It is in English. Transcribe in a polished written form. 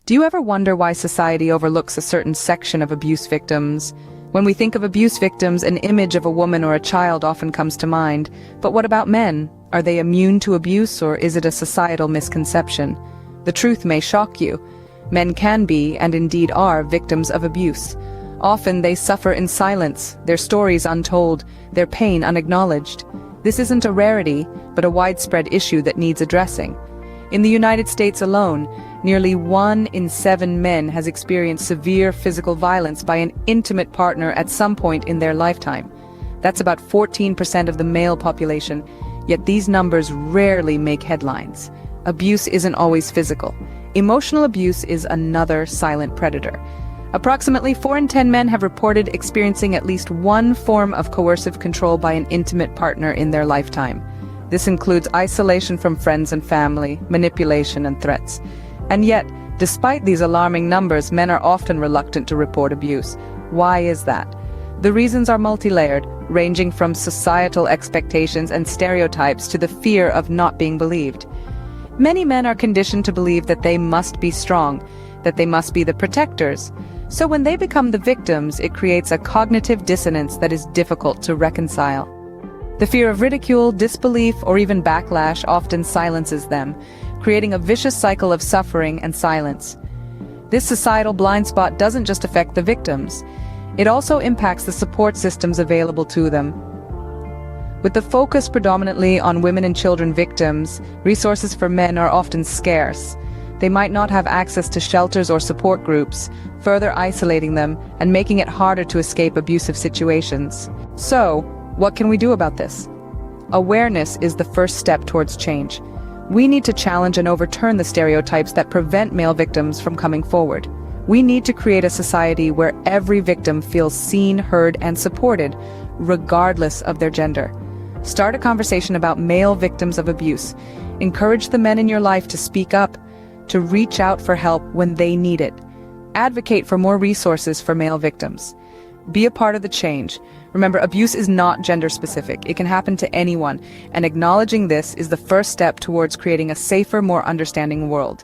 Do you ever wonder why society overlooks a certain section of abuse victims? When we think of abuse victims, an image of a woman or a child often comes to mind. But what about men? Are they immune to abuse, or is it a societal misconception? The truth may shock you. Men can be, and indeed are, victims of abuse. Often they suffer in silence, their stories untold, their pain unacknowledged. This isn't a rarity, but a widespread issue that needs addressing. In the United States alone, nearly 1 in 7 men has experienced severe physical violence by an intimate partner at some point in their lifetime. That's about 14% of the male population, yet these numbers rarely make headlines. Abuse isn't always physical. Emotional abuse is another silent predator. Approximately 4 in 10 men have reported experiencing at least one form of coercive control by an intimate partner in their lifetime. This includes isolation from friends and family, manipulation, and threats. And yet, despite these alarming numbers, men are often reluctant to report abuse. Why is that? The reasons are multi-layered, ranging from societal expectations and stereotypes to the fear of not being believed. Many men are conditioned to believe that they must be strong, that they must be the protectors. So when they become the victims, it creates a cognitive dissonance that is difficult to reconcile. The fear of ridicule, disbelief, or even backlash often silences them, creating a vicious cycle of suffering and silence. This societal blind spot doesn't just affect the victims. It also impacts the support systems available to them. With the focus predominantly on women and children victims, resources for men are often scarce. They might not have access to shelters or support groups, further isolating them and making it harder to escape abusive situations. So, what can we do about this? Awareness is the first step towards change. We need to challenge and overturn the stereotypes that prevent male victims from coming forward. We need to create a society where every victim feels seen, heard, and supported, regardless of their gender. Start a conversation about male victims of abuse. Encourage the men in your life to speak up, to reach out for help when they need it. Advocate for more resources for male victims. Be a part of the change. Remember, abuse is not gender-specific. It can happen to anyone, and acknowledging this is the first step towards creating a safer, more understanding world.